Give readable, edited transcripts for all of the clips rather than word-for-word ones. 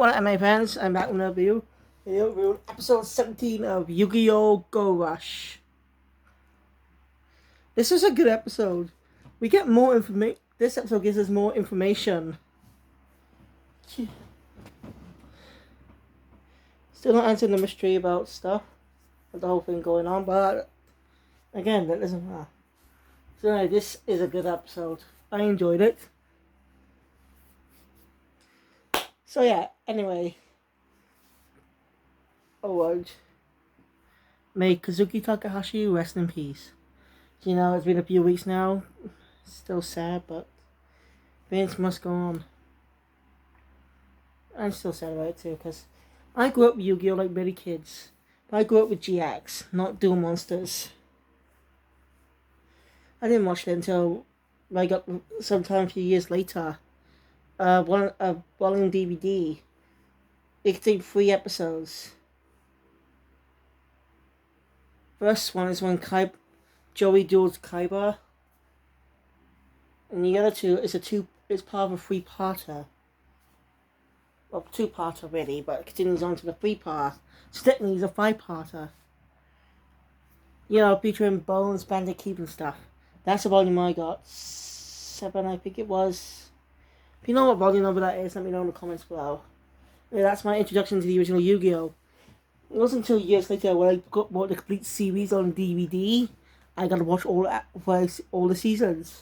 What up, my friends? I'm back with another video. Episode 17 of Yu-Gi-Oh! Go Rush. This is a good episode. We get more information. This episode gives us more information. Still not answering the mystery about stuff, with the whole thing going on, but again, that doesn't matter. So anyway, this is a good episode. I enjoyed it. So yeah, anyway. Oh, word. May Kazuki Takahashi rest in peace. You know, it's been a few weeks now. Still sad, but things must go on. I'm still sad about it too, because I grew up with Yu-Gi-Oh! Like many kids. But I grew up with GX, not Duel Monsters. I didn't watch it until I got sometime a few years later. Volume DVD. It contained 3 episodes. First one is when Joey duels Kaiba. And the other two is it's part of a 3-parter. Well, 2-parter really, but it continues on to the 3-part. So technically it's a 5-parter. You know, featuring Bones, Bandit Keep and stuff. That's the volume I got. 7, I think it was. If you know what volume number that is, let me know in the comments below. Yeah, that's my introduction to the original Yu-Gi-Oh! It wasn't until years later when I bought the complete series on DVD. I got to watch all the seasons.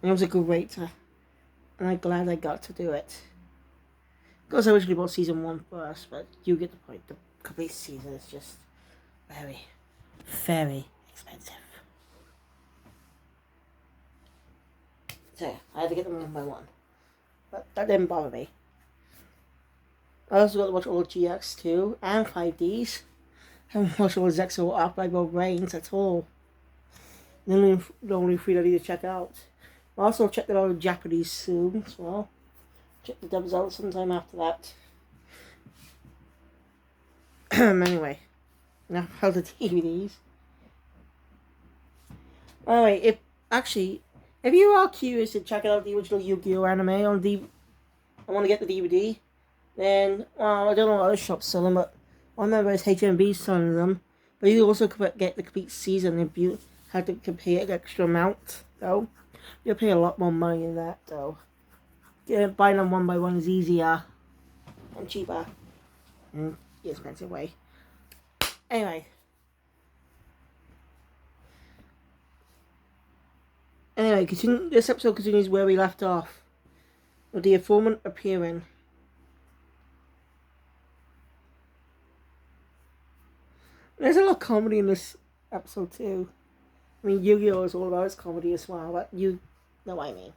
And it was a great time. And I'm glad I got to do it. Because I originally bought season 1 first, but you get the point. The complete season is just very, very expensive. So yeah, I had to get them one by one. But that didn't bother me. I also got to watch all GX too, and 5Ds. I haven't watched all Zexo or Archival Brains at all. The only 3 that I need to check out. I'll also check that out in Japanese soon as well. Check the dubs out sometime after that. Anyway, now how the DVDs. Anyway, if you are curious to check out the original Yu-Gi-Oh! Anime on I want to get the DVD. Then, well, I don't know what other shops sell them, but I remember it's HMV selling them. But you also could get the complete season if you had to pay an extra amount, though. You'll pay a lot more money than that, though. Yeah, buying them one by one is easier and cheaper in the expensive way. Anyway. This episode continues where we left off, with the informant appearing. There's a lot of comedy in this episode too. I mean, Yu-Gi-Oh! Is all about its comedy as well, but you know what I mean.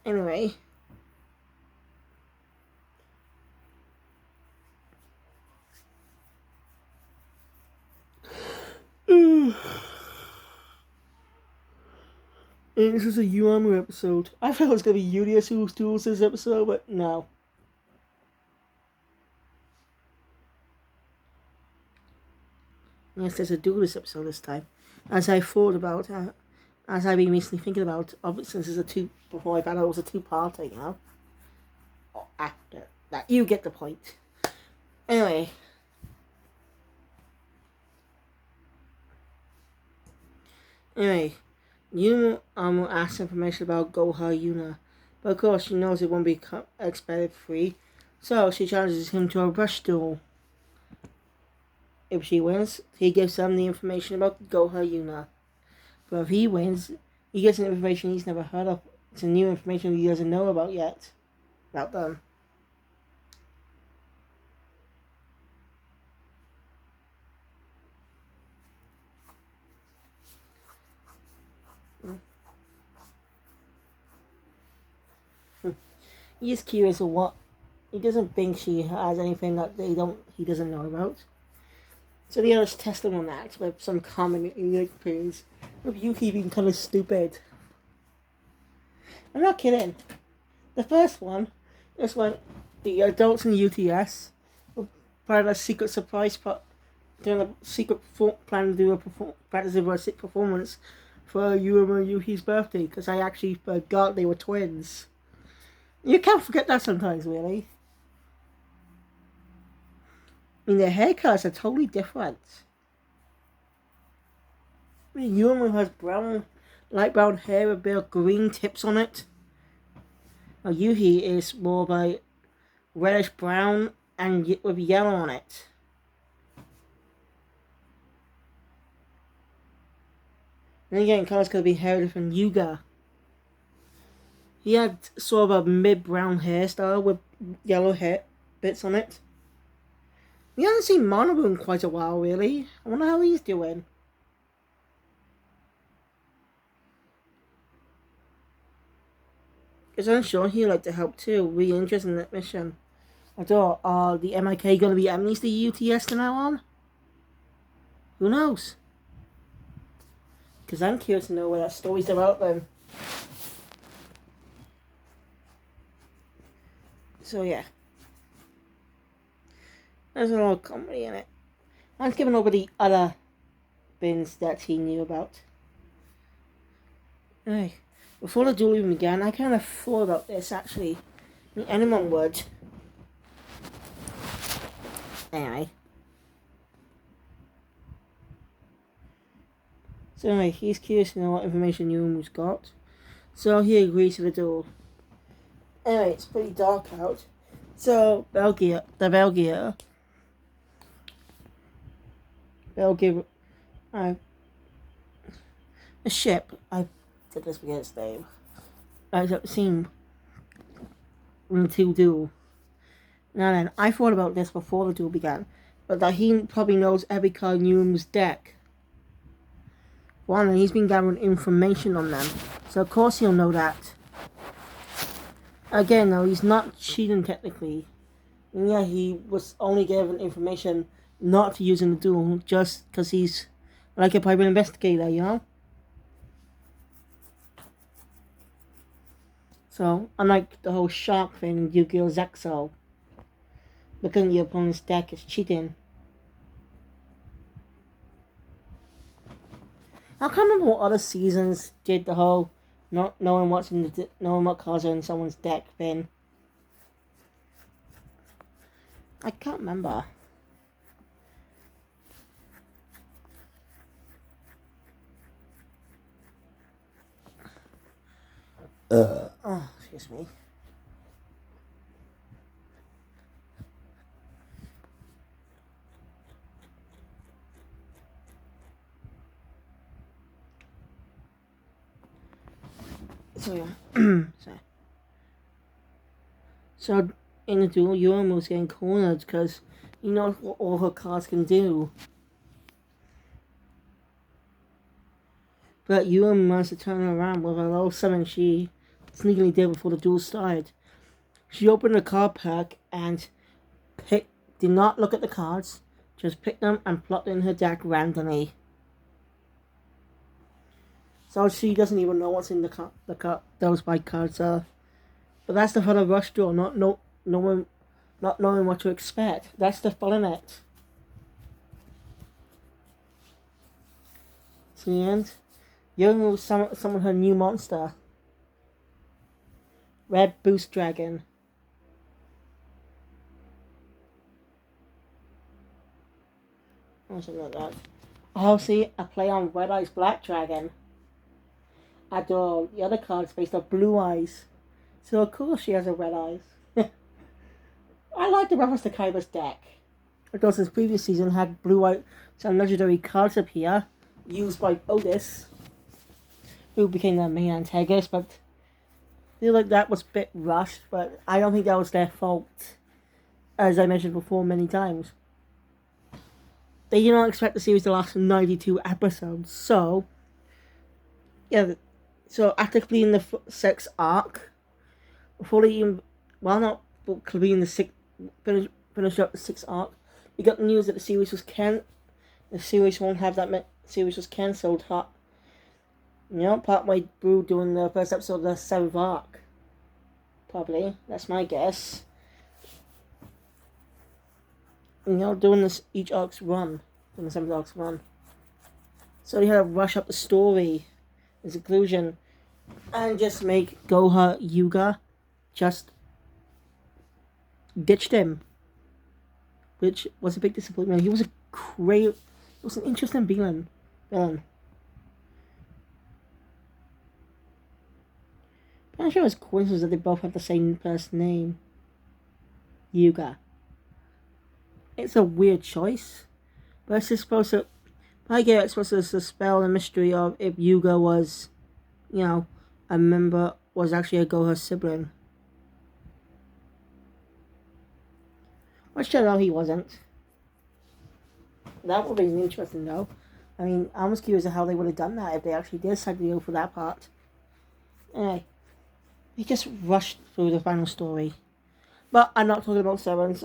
Anyway. And this is a Yuamu episode. I thought it was going to be Yulius who duels this episode, but no. Yes, there's a duelist episode this time. As I thought about, as I've been recently thinking about, since it's before I found out it was a 2-parter, you know. Or after that, you get the point. Anyway. Yuna asks information about Goha Yuna, but of course she knows it won't be expected free, so she challenges him to a rush duel. If she wins, he gives them the information about Goha Yuna. But if he wins, he gets an information he's never heard of. It's a new information he doesn't know about yet. About them. He's curious of what. He doesn't think she has anything that he doesn't know about. So the others test him on that with some common things. Of Yuki being kind of stupid. I'm not kidding. The first one is when the adults in UTS were planning a secret surprise doing a secret plan to do a performance for Yuma and Yuhi's birthday because I actually forgot they were twins. You can't forget that sometimes, really. I mean, their haircuts are totally different. I mean, Yuma has light brown hair with a bit of green tips on it. Now, Yuhi is more like reddish brown and with yellow on it. And again, colors could be inherited from Yuga. He had sort of a mid-brown hairstyle with yellow hair bits on it. We haven't seen Manabu in quite a while, really. I wonder how he's doing. Because I'm sure he'd like to help too. Really interested in that mission. Although, are the MIK going to be Amnesty UTS from now on? Who knows? Because I'm curious to know where that story's developing. So yeah. There's a lot of comedy in it. I'm skipping over the other bins that he knew about. Hey, before the duel even began, I kind of thought about this actually. I mean, anyone would. Anyway. So anyway, he's curious to know what information Yuumu's got. So he agrees to the duel. Anyway, it's pretty dark out. So Belgia, a ship. I did this forget its name. I've seen until duel. Now then, I thought about this before the duel began, but that he probably knows every card in Yuumu's deck. One, and he's been gathering information on them, so of course he'll know that. Again, though, he's not cheating technically. And yeah, he was only given information not to use in the duel, just because he's like a private investigator, you know? So, unlike the whole shark thing in Yu-Gi-Oh! Zexo, looking at your opponent's deck is cheating. I can't remember what other seasons did the whole not knowing knowing what cards are in someone's deck thing. I can't remember. Oh, excuse me. So yeah. So in the duel, Yuumu was getting cornered because he knows what all her cards can do. But Yuumu managed to turn around with a little summon she sneakily did before the duel started. She opened the card pack and did not look at the cards, just picked them and plopped in her deck randomly. So she doesn't even know what's in those white cards are. But that's the fun of Rush Duel, not knowing what to expect. That's the fun in it. To the end, Young will summon her new monster. Red Boost Dragon. Or something like that. Oh, see, a play on Red Eyes Black Dragon. The other card's based on Blue Eyes. So of course she has a Red Eyes. I like the reference to Kaiba's deck. Of course, his previous season had Blue Eyes, some legendary cards appear, used by Otis, who became the main antagonist, but I feel like that was a bit rushed, but I don't think that was their fault, as I mentioned before many times. They did not expect the series to last 92 episodes, so yeah, so after completing the 6th arc, before they even, well, not completing the finish up the 6th arc, we got the news that the series won't have that series was cancelled. Partway through doing the first episode of the 7th arc. Probably, that's my guess. Doing this each arc's run, doing the 7th arc's run. So they had to rush up the story. in seclusion and just make Goha Yuga just ditched him, which was a big disappointment. He was an interesting villain. I'm sure it's coincidence that they both have the same first name, Yuga. It's a weird choice, but it's just supposed to. I get it's supposed to dispel the mystery of if Yuga was, a member, was actually a Goha sibling. Which turned out he wasn't. That would be interesting though. I mean, I was curious of how they would have done that if they actually did decide to go for that part. Anyway, they just rushed through the final story. But I'm not talking about Severance.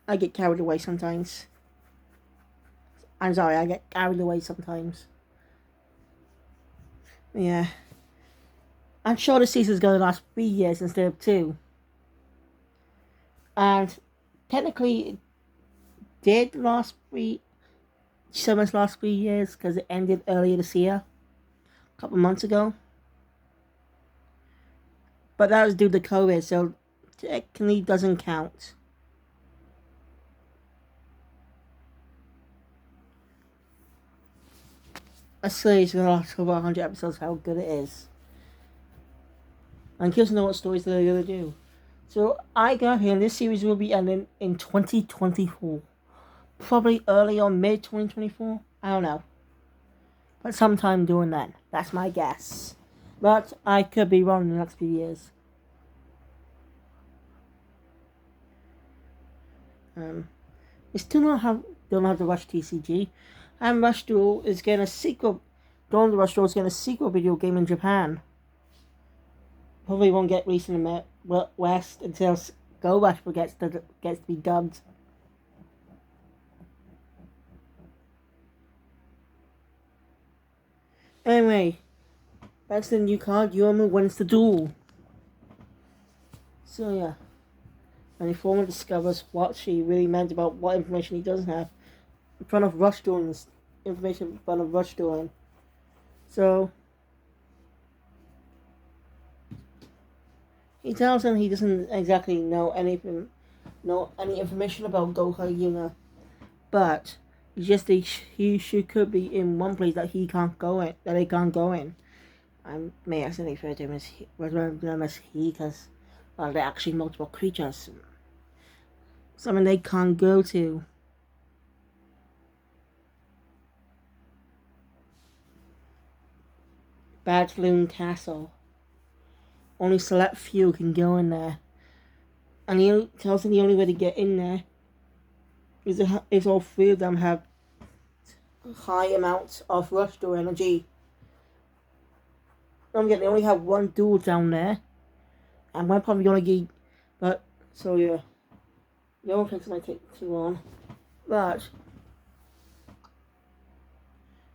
I get carried away sometimes. I'm sorry, I get carried away sometimes. Yeah. I'm sure the season's going to last 3 years instead of 2. And technically, it did last 3 years because it ended earlier this year. A couple months ago. But that was due to COVID, so technically doesn't count. A series with over 100 episodes, how good it is. I'm curious to know what stories they're going to do. So I got here, this series will be ending in 2024. Probably early or mid 2024. I don't know. But sometime during then. That's my guess. But I could be wrong in the next few years. We still don't have to Rush TCG. And Rush Duel is getting a sequel. Dawn of the Rush Duel is getting a sequel video game in Japan. Probably won't get released in the West until Go Rush gets to be dubbed. Anyway, that's the new card. Yorumu wins the duel. So yeah. And Informer discovers what she really meant about what information he doesn't have in front of Rush Dueling. Information in front of Rush Dueling. So he tells him he doesn't exactly know any information about Goha Yuna, but just she could be in one place that he can't go in, that they can't go in. I may accidentally refer to him as he because they're actually multiple creatures. Something they can't go to. Badloon Castle. Only select few can go in there. And he tells them the only way to get in there is if all 3 of them have high amounts of Rush Duel energy. Don't forget, they only have 1 duel down there. And we're probably gonna get, but, so yeah. The other things might take too long. But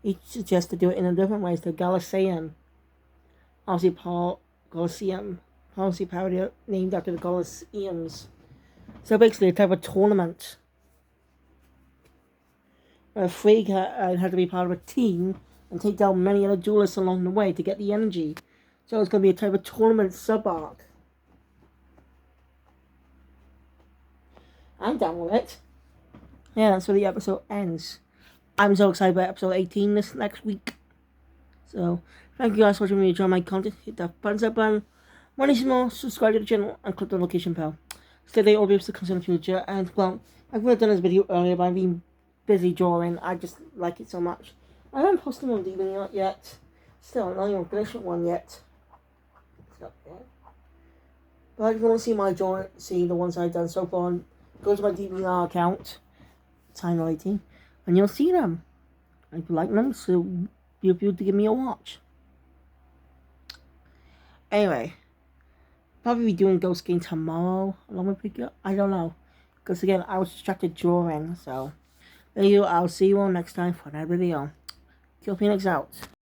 he suggests to do it in a different way. It's the Galaxian. Obviously, Colosseum. Policy parody named after the Colosseums. So basically, a type of tournament. Where 3 had to be part of a team and take down many other duelists along the way to get the energy. So it's going to be a type of tournament sub-arc. I'm down with it. Yeah, that's where the episode ends. I'm so excited about episode 18 this next week. So, thank you guys for watching me. Enjoy my content. Hit that thumbs up button. Money more, subscribe to the channel, and click the notification bell. Stay all videos to come in the future. And, well, I could have done this video earlier, but I've been busy drawing. I just like it so much. I haven't posted one Demon yet. Still, not even finished one yet. But if you want to see my drawing, see the ones I've done so far, go to my DVR account, Time 18, and you'll see them. And if you like them, so feel free to give me a watch. Anyway, probably be doing Ghost Game tomorrow along with Pika. I don't know, because again, I was distracted drawing. So, there you go. I'll see you all next time for another video. Kill Phoenix out.